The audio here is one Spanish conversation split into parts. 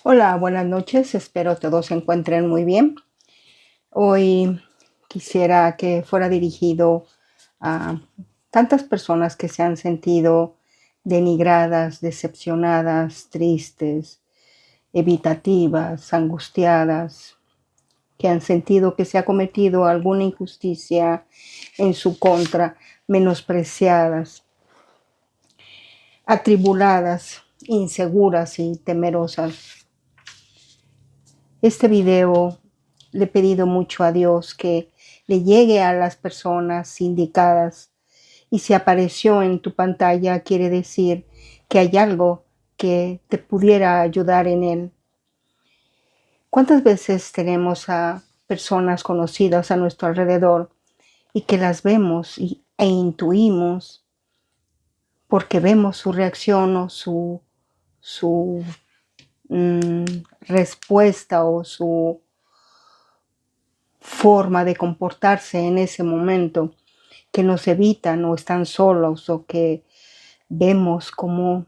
Hola, buenas noches. Espero todos se encuentren muy bien. Hoy quisiera que fuera dirigido a tantas personas que se han sentido denigradas, decepcionadas, tristes, evitativas, angustiadas, que han sentido que se ha cometido alguna injusticia en su contra, menospreciadas, atribuladas, inseguras y temerosas. Este video le he pedido mucho a Dios que le llegue a las personas indicadas, y si apareció en tu pantalla quiere decir que hay algo que te pudiera ayudar en él. ¿Cuántas veces tenemos a personas conocidas a nuestro alrededor y que las vemos e intuimos porque vemos su reacción o su mm, respuesta o su forma de comportarse en ese momento, que nos evitan o están solos, o que vemos como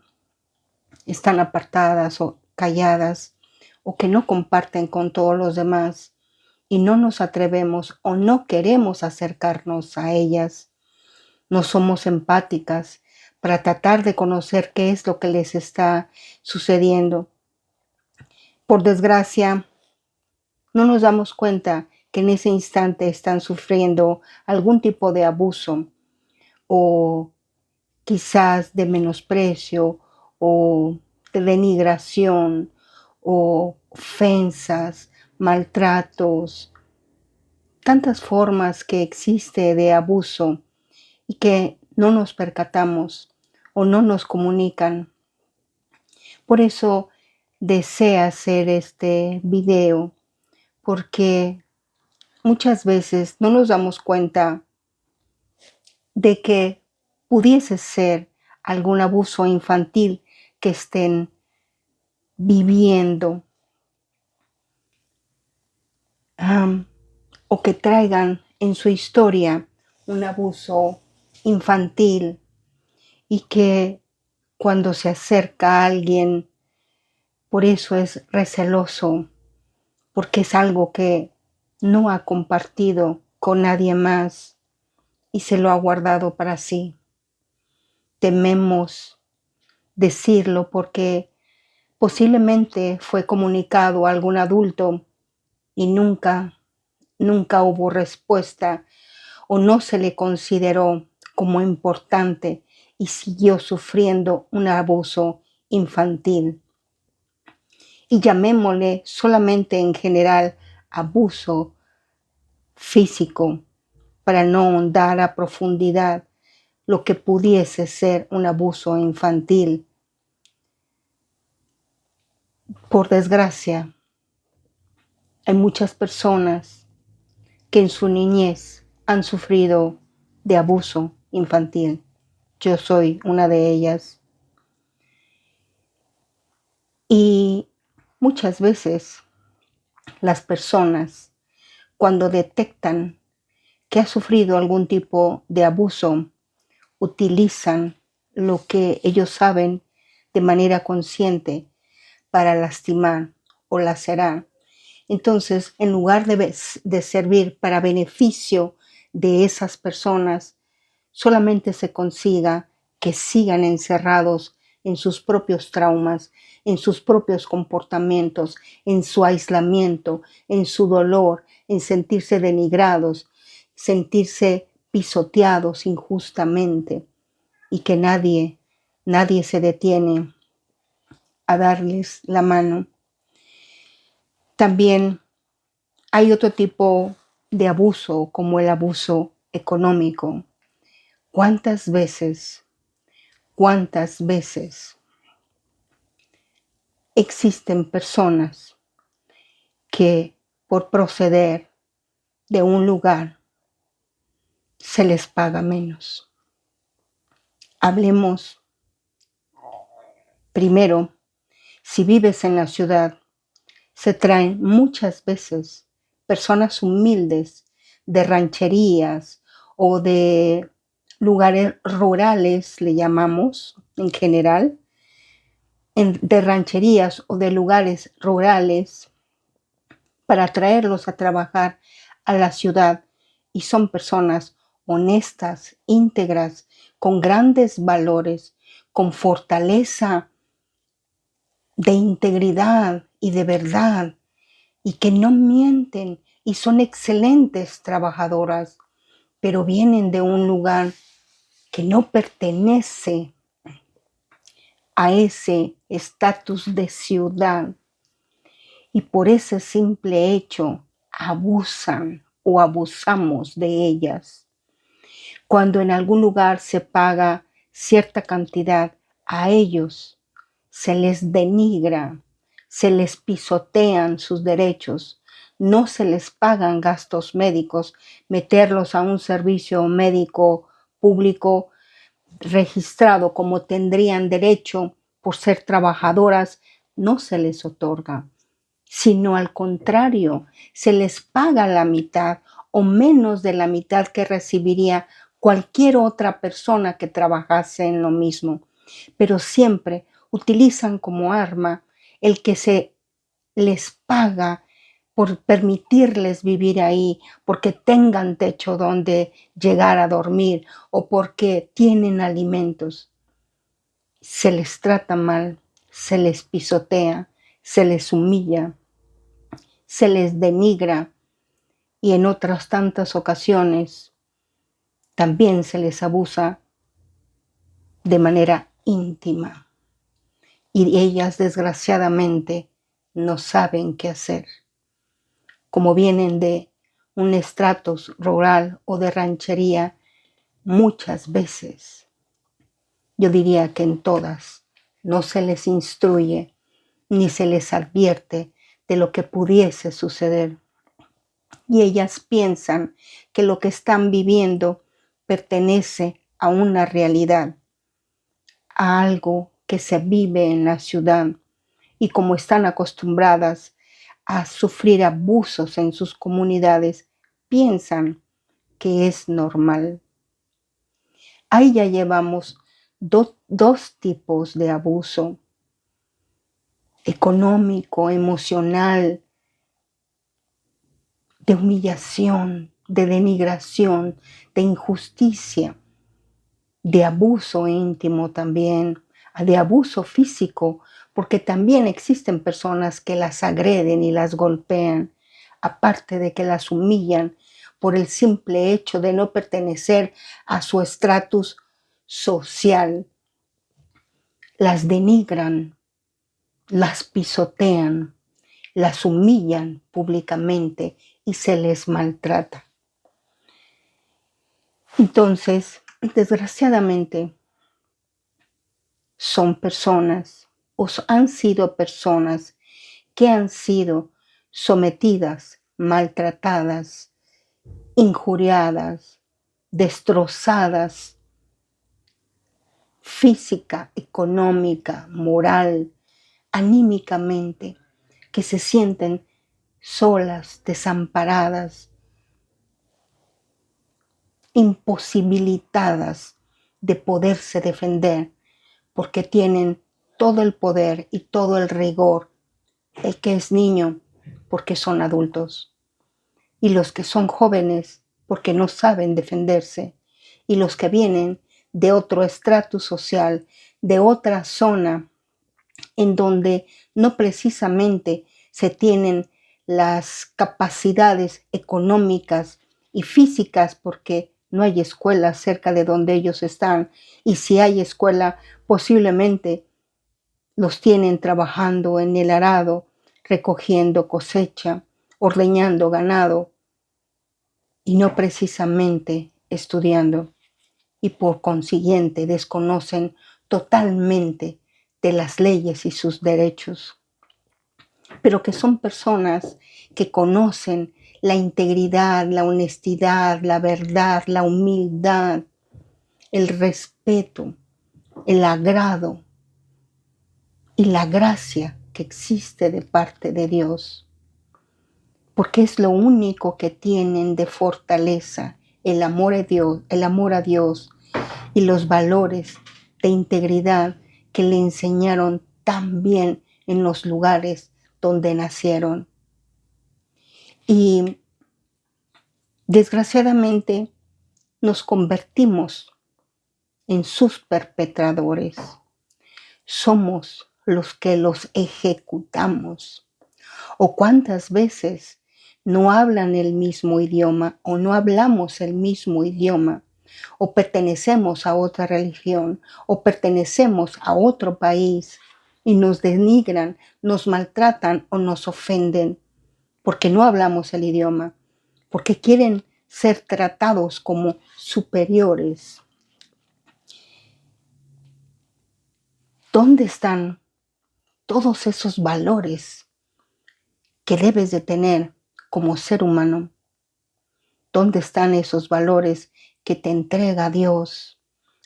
están apartadas o calladas, o que no comparten con todos los demás y no nos atrevemos o no queremos acercarnos a ellas? No somos empáticas para tratar de conocer qué es lo que les está sucediendo. Por desgracia, no nos damos cuenta que en ese instante están sufriendo algún tipo de abuso, o quizás de menosprecio, o de denigración, o ofensas, maltratos, tantas formas que existe de abuso y que no nos percatamos o no nos comunican. Por eso deseo hacer este video, porque muchas veces no nos damos cuenta de que pudiese ser algún abuso infantil que estén viviendo, um, o que traigan en su historia un abuso infantil, y que cuando se acerca a alguien, por eso es receloso, porque es algo que no ha compartido con nadie más y se lo ha guardado para sí. Tememos decirlo porque posiblemente fue comunicado a algún adulto y nunca hubo respuesta, o no se le consideró como importante y siguió sufriendo un abuso infantil. Y llamémosle solamente en general abuso físico, para no ahondar a profundidad lo que pudiese ser un abuso infantil. Por desgracia, hay muchas personas que en su niñez han sufrido de abuso infantil. Yo soy una de ellas. Y muchas veces las personas, cuando detectan que ha sufrido algún tipo de abuso, utilizan lo que ellos saben de manera consciente para lastimar o lacerar. Entonces, en lugar de servir para beneficio de esas personas, solamente se consiga que sigan encerrados en sus propios traumas, en sus propios comportamientos, en su aislamiento, en su dolor, en sentirse denigrados, sentirse pisoteados injustamente, y que nadie se detiene a darles la mano. También hay otro tipo de abuso, como el abuso económico. ¿Cuántas veces existen personas que por proceder de un lugar se les paga menos? Hablemos primero, si vives en la ciudad, se traen muchas veces personas humildes de rancherías o de lugares rurales, le llamamos en general, de rancherías o de lugares rurales para traerlos a trabajar a la ciudad, y son personas honestas, íntegras, con grandes valores, con fortaleza de integridad y de verdad, y que no mienten y son excelentes trabajadoras, pero vienen de un lugar que no pertenece a ese estatus de ciudad, y por ese simple hecho abusan o abusamos de ellas. Cuando en algún lugar se paga cierta cantidad, a ellos se les denigra, se les pisotean sus derechos, no se les pagan gastos médicos, meterlos a un servicio médico público registrado como tendrían derecho por ser trabajadoras, no se les otorga, sino al contrario, se les paga la mitad o menos de la mitad que recibiría cualquier otra persona que trabajase en lo mismo. Pero siempre utilizan como arma el que se les paga por permitirles vivir ahí, porque tengan techo donde llegar a dormir o porque tienen alimentos. Se les trata mal, se les pisotea, se les humilla, se les denigra, y en otras tantas ocasiones también se les abusa de manera íntima, y ellas desgraciadamente no saben qué hacer. Como vienen de un estratus rural o de ranchería, muchas veces, yo diría que en todas, no se les instruye ni se les advierte de lo que pudiese suceder. Y ellas piensan que lo que están viviendo pertenece a una realidad, a algo que se vive en la ciudad, y como están acostumbradas a sufrir abusos en sus comunidades, piensan que es normal. Ahí ya llevamos dos tipos de abuso: económico, emocional, de humillación, de denigración, de injusticia, de abuso íntimo también, de abuso físico, porque también existen personas que las agreden y las golpean, aparte de que las humillan por el simple hecho de no pertenecer a su estatus social. Las denigran, las pisotean, las humillan públicamente y se les maltrata. Entonces, desgraciadamente, son personas o han sido personas que han sido sometidas, maltratadas, injuriadas, destrozadas física, económica, moral, anímicamente, que se sienten solas, desamparadas, imposibilitadas de poderse defender, porque tienen todo el poder y todo el rigor, el que es niño porque son adultos, y los que son jóvenes porque no saben defenderse, y los que vienen de otro estrato social, de otra zona en donde no precisamente se tienen las capacidades económicas y físicas, porque no hay escuela cerca de donde ellos están, y si hay escuela, posiblemente los tienen trabajando en el arado, recogiendo cosecha, ordeñando ganado, y no precisamente estudiando, y por consiguiente desconocen totalmente de las leyes y sus derechos, pero que son personas que conocen la integridad, la honestidad, la verdad, la humildad, el respeto, el agrado y la gracia que existe de parte de Dios, porque es lo único que tienen de fortaleza, el amor a Dios y los valores de integridad que le enseñaron también en los lugares donde nacieron. Y desgraciadamente nos convertimos en sus perpetradores. Somos los que los ejecutamos. ¿O cuántas veces no hablan el mismo idioma o no hablamos el mismo idioma? O pertenecemos a otra religión o pertenecemos a otro país y nos denigran, nos maltratan o nos ofenden porque no hablamos el idioma, porque quieren ser tratados como superiores. ¿Dónde están todos esos valores que debes de tener como ser humano? ¿Dónde están esos valores que te entrega Dios,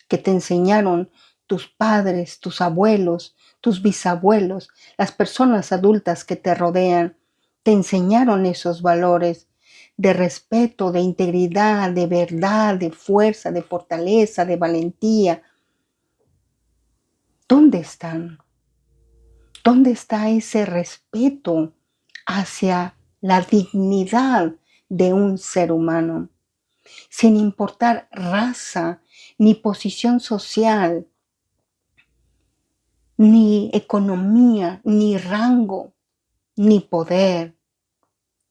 que te enseñaron tus padres, tus abuelos, tus bisabuelos, las personas adultas que te rodean? Te enseñaron esos valores de respeto, de integridad, de verdad, de fuerza, de fortaleza, de valentía. ¿Dónde están? ¿Dónde está ese respeto hacia la dignidad de un ser humano? Sin importar raza, ni posición social, ni economía, ni rango, ni poder.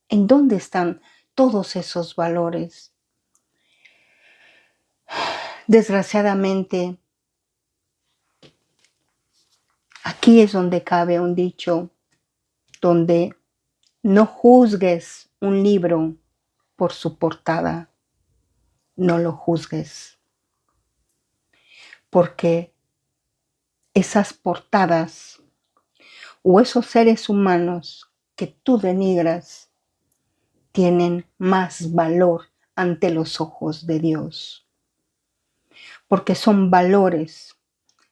¿En dónde están todos esos valores? Desgraciadamente, aquí es donde cabe un dicho, donde no juzgues un libro por su portada, no lo juzgues, porque esas portadas o esos seres humanos que tú denigras tienen más valor ante los ojos de Dios, porque son valores,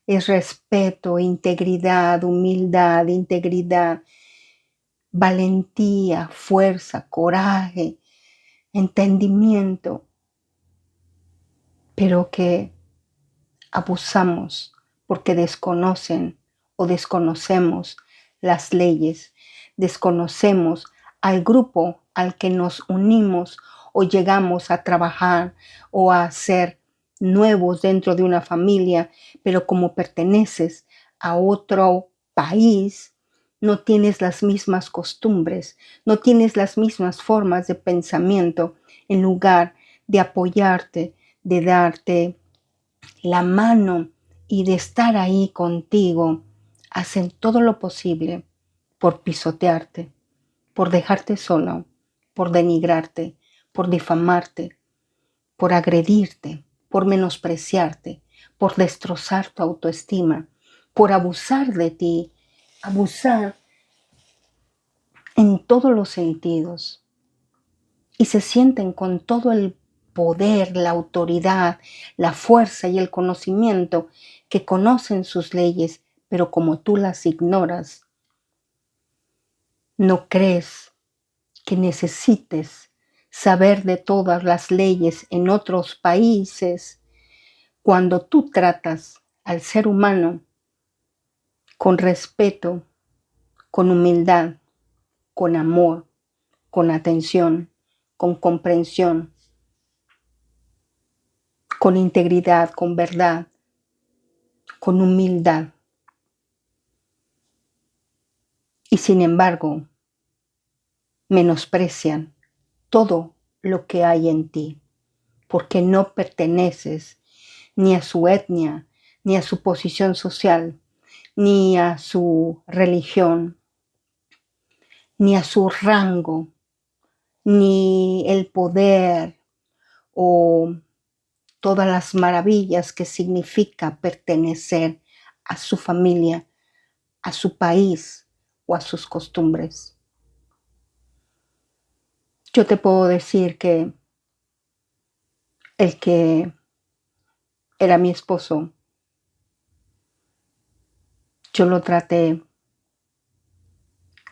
es respeto, integridad, humildad, integridad, valentía, fuerza, coraje, entendimiento, pero que abusamos porque desconocen o desconocemos las leyes, desconocemos al grupo al que nos unimos o llegamos a trabajar o a ser nuevos dentro de una familia, pero como perteneces a otro país, no tienes las mismas costumbres, no tienes las mismas formas de pensamiento, en lugar de apoyarte, de darte la mano y de estar ahí contigo, hacen todo lo posible por pisotearte, por dejarte solo, por denigrarte, por difamarte, por agredirte, por menospreciarte, por destrozar tu autoestima, por abusar de ti, abusar en todos los sentidos. Y se sienten con todo el poder, la autoridad, la fuerza y el conocimiento, que conocen sus leyes, pero como tú las ignoras, no crees que necesites saber de todas las leyes en otros países cuando tú tratas al ser humano con respeto, con humildad, con amor, con atención, con comprensión, con integridad, con verdad, con humildad. Y sin embargo, menosprecian todo lo que hay en ti, porque no perteneces ni a su etnia, ni a su posición social, ni a su religión, ni a su rango, ni el poder o todas las maravillas que significa pertenecer a su familia, a su país o a sus costumbres. Yo te puedo decir que el que era mi esposo, yo lo traté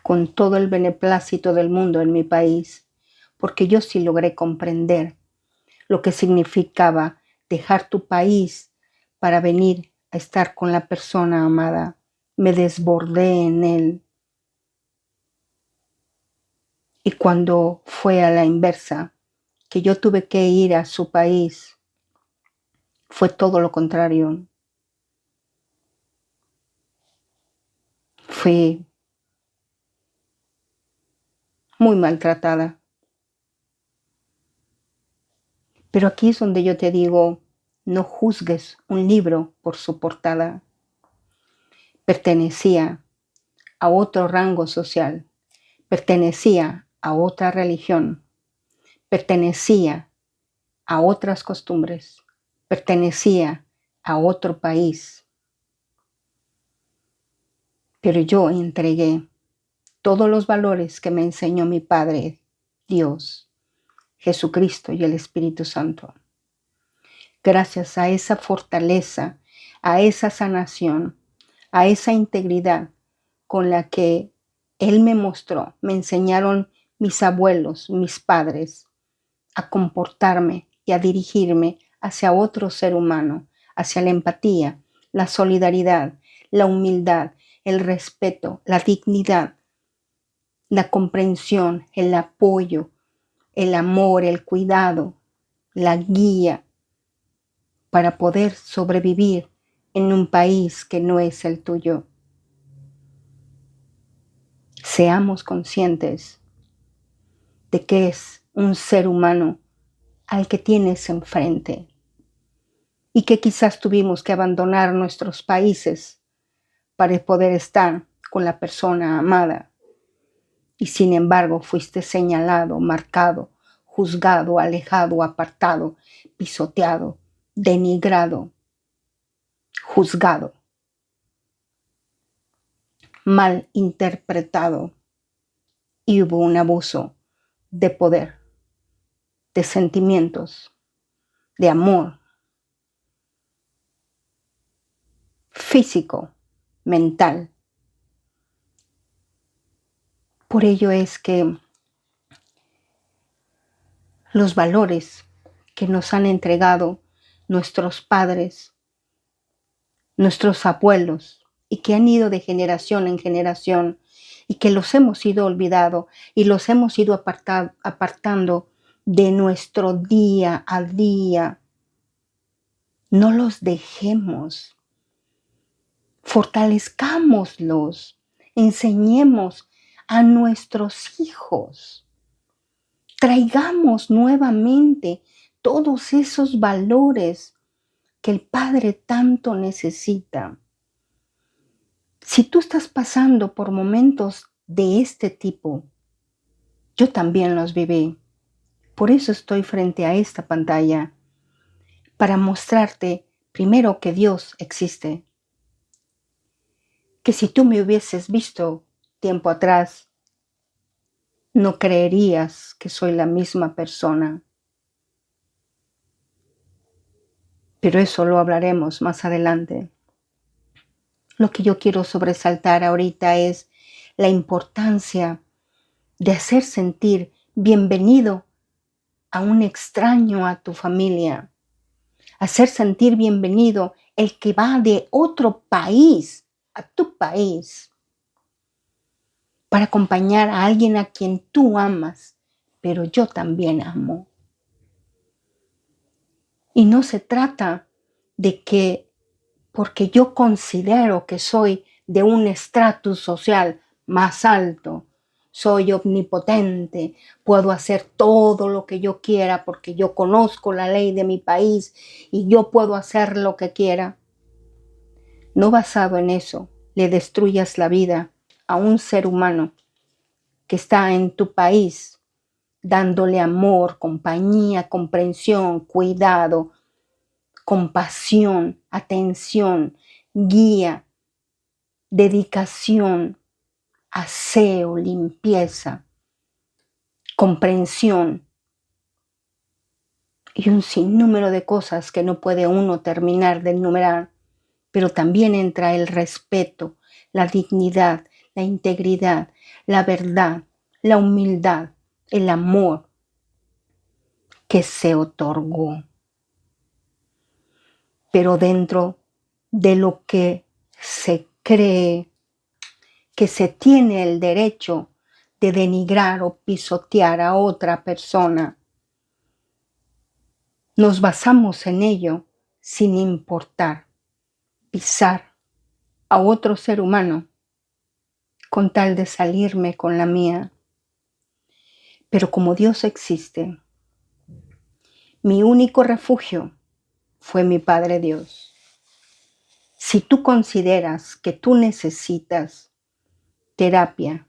con todo el beneplácito del mundo en mi país, porque yo sí logré comprender lo que significaba dejar tu país para venir a estar con la persona amada me desbordé en él. Y cuando fue a la inversa, que yo tuve que ir a su país, fue todo lo contrario. Fui muy maltratada. Pero aquí es donde yo te digo, no juzgues un libro por su portada. Pertenecía a otro rango social, pertenecía a otra religión, pertenecía a otras costumbres, pertenecía a otro país. Pero yo entregué todos los valores que me enseñó mi Padre, Dios, Jesucristo y el Espíritu Santo. Gracias a esa fortaleza, a esa sanación, a esa integridad con la que Él me mostró, me enseñaron mis abuelos, mis padres, a comportarme y a dirigirme hacia otro ser humano, hacia la empatía, la solidaridad, la humildad, el respeto, la dignidad, la comprensión, el apoyo, el amor, el cuidado, la guía para poder sobrevivir en un país que no es el tuyo. Seamos conscientes de que es un ser humano al que tienes enfrente y que quizás tuvimos que abandonar nuestros países para poder estar con la persona amada. Y sin embargo fuiste señalado, marcado, juzgado, alejado, apartado, pisoteado, denigrado, juzgado, mal interpretado. Y hubo un abuso de poder, de sentimientos, de amor, físico, mental. Por ello es que los valores que nos han entregado nuestros padres, nuestros abuelos, y que han ido de generación en generación, y que los hemos ido olvidando y los hemos ido apartando de nuestro día a día. No los dejemos, fortalezcámoslos, enseñemos a nuestros hijos, traigamos nuevamente todos esos valores que el Padre tanto necesita. Si tú estás pasando por momentos de este tipo, yo también los viví. Por eso estoy frente a esta pantalla, para mostrarte primero que Dios existe. Que si tú me hubieses visto tiempo atrás, no creerías que soy la misma persona. Pero eso lo hablaremos más adelante. Lo que yo quiero sobresaltar ahorita es la importancia de hacer sentir bienvenido a un extraño a tu familia, hacer sentir bienvenido el que va de otro país a tu país para acompañar a alguien a quien tú amas, pero yo también amo. Y no se trata de que porque yo considero que soy de un estratus social más alto, soy omnipotente, puedo hacer todo lo que yo quiera porque yo conozco la ley de mi país y yo puedo hacer lo que quiera. No basado en eso, le destruyas la vida a un ser humano que está en tu país, dándole amor, compañía, comprensión, cuidado, compasión, atención, guía, dedicación, aseo, limpieza, comprensión y un sinnúmero de cosas que no puede uno terminar de enumerar, pero también entra el respeto, la dignidad, la integridad, la verdad, la humildad, el amor que se otorgó. Pero dentro de lo que se cree que se tiene el derecho de denigrar o pisotear a otra persona. Nos basamos en ello sin importar pisar a otro ser humano con tal de salirme con la mía. Pero como Dios existe, mi único refugio fue mi Padre Dios. Si tú consideras que tú necesitas terapia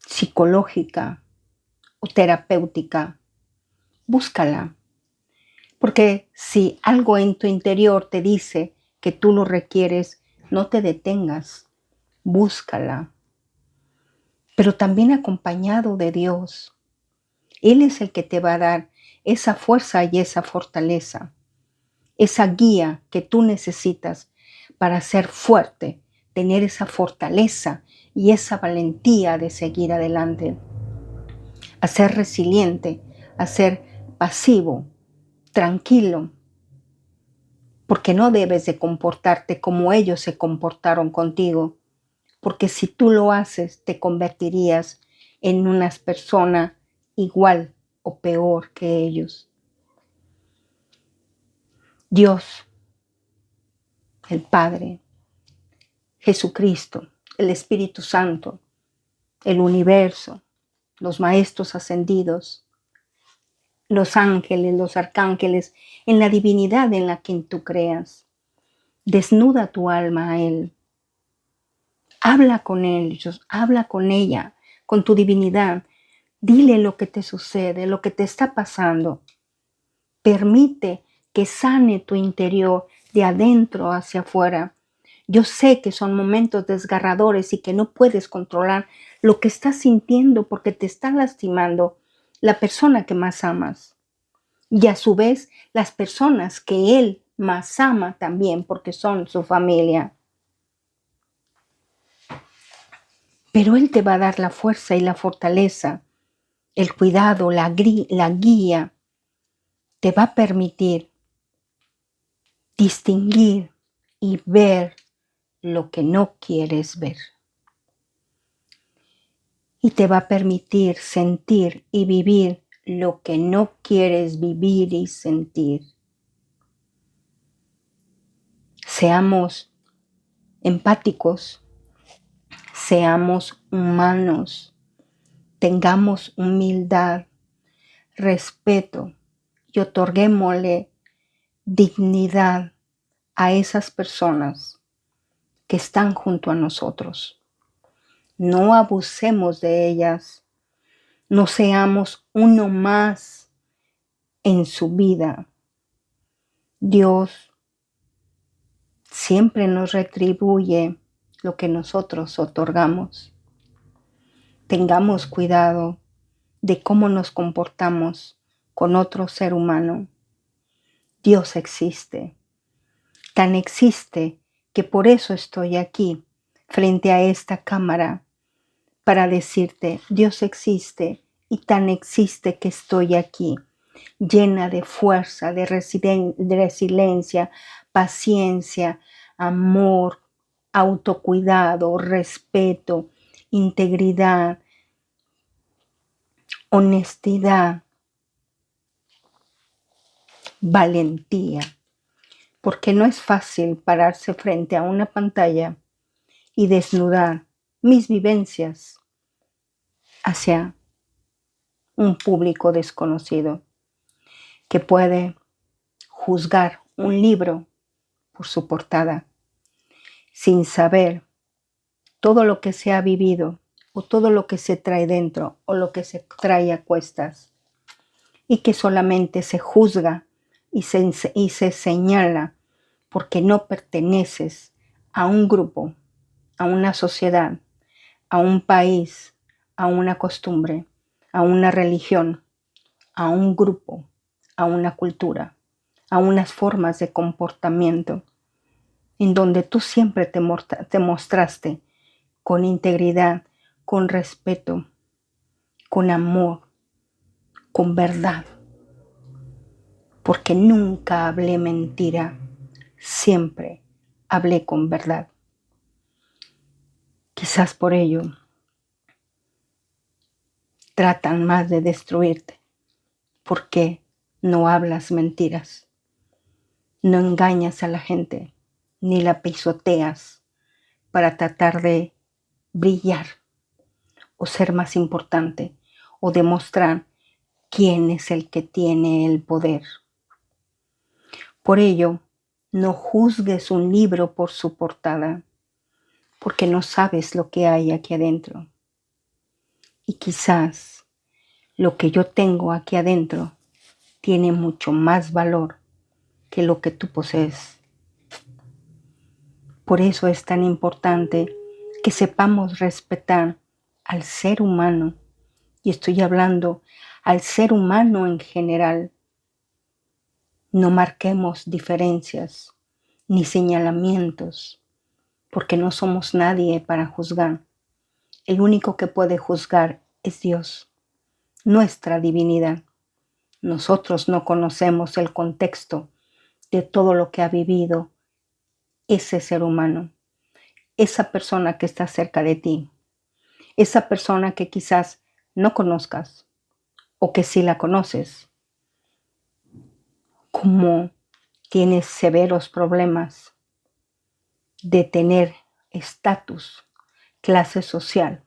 psicológica o terapéutica, búscala. Porque si algo en tu interior te dice que tú lo requieres, no te detengas, búscala. Pero también acompañado de Dios. Él es el que te va a dar esa fuerza y esa fortaleza, esa guía que tú necesitas para ser fuerte, tener esa fortaleza y esa valentía de seguir adelante, a ser resiliente, a ser pasivo, tranquilo, porque no debes de comportarte como ellos se comportaron contigo, porque si tú lo haces te convertirías en una persona igual o peor que ellos. Dios, el Padre, Jesucristo, el Espíritu Santo, el universo, los maestros ascendidos, los ángeles, los arcángeles, en la divinidad en la que tú creas. Desnuda tu alma a Él. Habla con ellos, habla con ella, con tu divinidad. Dile lo que te sucede, lo que te está pasando. Permite que sane tu interior de adentro hacia afuera. Yo sé que son momentos desgarradores y que no puedes controlar lo que estás sintiendo porque te está lastimando la persona que más amas. Y a su vez las personas que Él más ama también porque son su familia. Pero Él te va a dar la fuerza y la fortaleza, el cuidado, la guía. Te va a permitir distinguir y ver lo que no quieres ver. Y te va a permitir sentir y vivir lo que no quieres vivir y sentir. Seamos empáticos, seamos humanos, tengamos humildad, respeto y otorguémosle dignidad a esas personas que están junto a nosotros. No abusemos de ellas, no seamos uno más en su vida. Dios siempre nos retribuye lo que nosotros otorgamos. Tengamos cuidado de cómo nos comportamos con otro ser humano. Dios existe. Tan existe que por eso estoy aquí, frente a esta cámara, para decirte, Dios existe y tan existe que estoy aquí, llena de fuerza, de resiliencia, paciencia, amor, autocuidado, respeto, integridad, honestidad, valentía. Porque no es fácil pararse frente a una pantalla y desnudar mis vivencias hacia un público desconocido que puede juzgar un libro por su portada sin saber todo lo que se ha vivido o todo lo que se trae dentro o lo que se trae a cuestas y que solamente se juzga y se señala porque no perteneces a un grupo, a una sociedad, a un país, a una costumbre, a una religión, a un grupo, a una cultura, a unas formas de comportamiento, en donde tú siempre te mostraste con integridad, con respeto, con amor, con verdad, porque nunca hablé mentira, siempre hablé con verdad. Quizás por ello tratan más de destruirte, porque no hablas mentiras, no engañas a la gente, ni la pisoteas para tratar de brillar o ser más importante o demostrar quién es el que tiene el poder. Por ello, no juzgues un libro por su portada, porque no sabes lo que hay aquí adentro. Y quizás lo que yo tengo aquí adentro tiene mucho más valor que lo que tú posees. Por eso es tan importante que sepamos respetar al ser humano, y estoy hablando al ser humano en general. No marquemos diferencias ni señalamientos, porque no somos nadie para juzgar. El único que puede juzgar es Dios, nuestra divinidad. Nosotros no conocemos el contexto de todo lo que ha vivido ese ser humano, esa persona que está cerca de ti, esa persona que quizás no conozcas o que sí la conoces, como tienes severos problemas de tener estatus, clase social,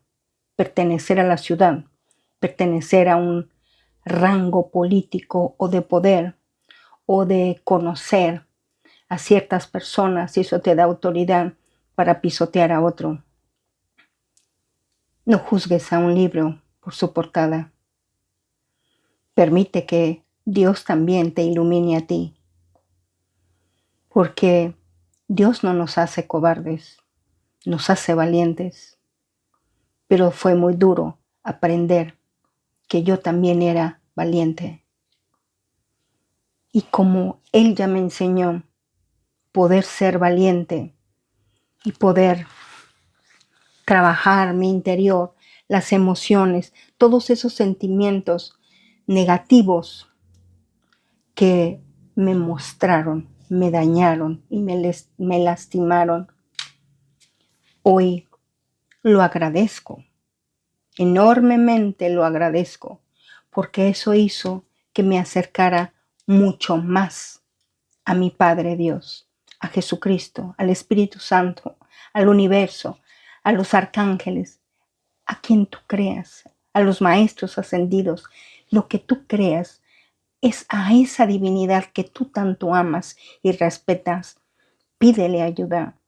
pertenecer a la ciudad, pertenecer a un rango político o de poder o de conocer a ciertas personas y eso te da autoridad para pisotear a otro. No juzgues a un libro por su portada. Permite que Dios también te ilumine a ti, porque Dios no nos hace cobardes, nos hace valientes. Pero fue muy duro aprender que yo también era valiente. Y como Él ya me enseñó poder ser valiente y poder trabajar mi interior, las emociones, todos esos sentimientos negativos que me mostraron, me dañaron y me lastimaron, hoy lo agradezco, enormemente lo agradezco, porque eso hizo que me acercara mucho más a mi Padre Dios, a Jesucristo, al Espíritu Santo, al universo, a los arcángeles, a quien tú creas, a los maestros ascendidos, lo que tú creas es a esa divinidad que tú tanto amas y respetas. Pídele ayuda,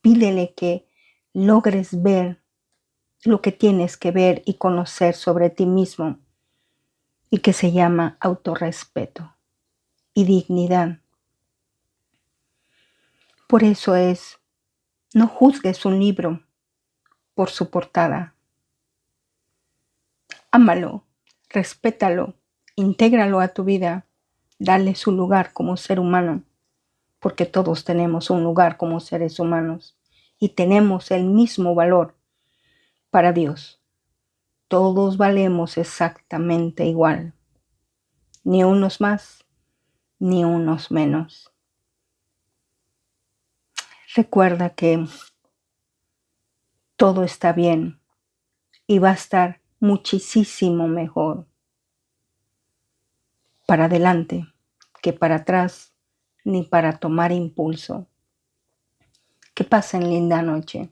pídele que logres ver lo que tienes que ver y conocer sobre ti mismo y que se llama autorrespeto y dignidad. Por eso no juzgues un libro por su portada. Ámalo, respétalo, intégralo a tu vida, dale su lugar como ser humano, porque todos tenemos un lugar como seres humanos y tenemos el mismo valor para Dios. Todos valemos exactamente igual, ni unos más, ni unos menos. Recuerda que todo está bien y va a estar muchísimo mejor para adelante que para atrás, ni para tomar impulso. Que pasen linda noche.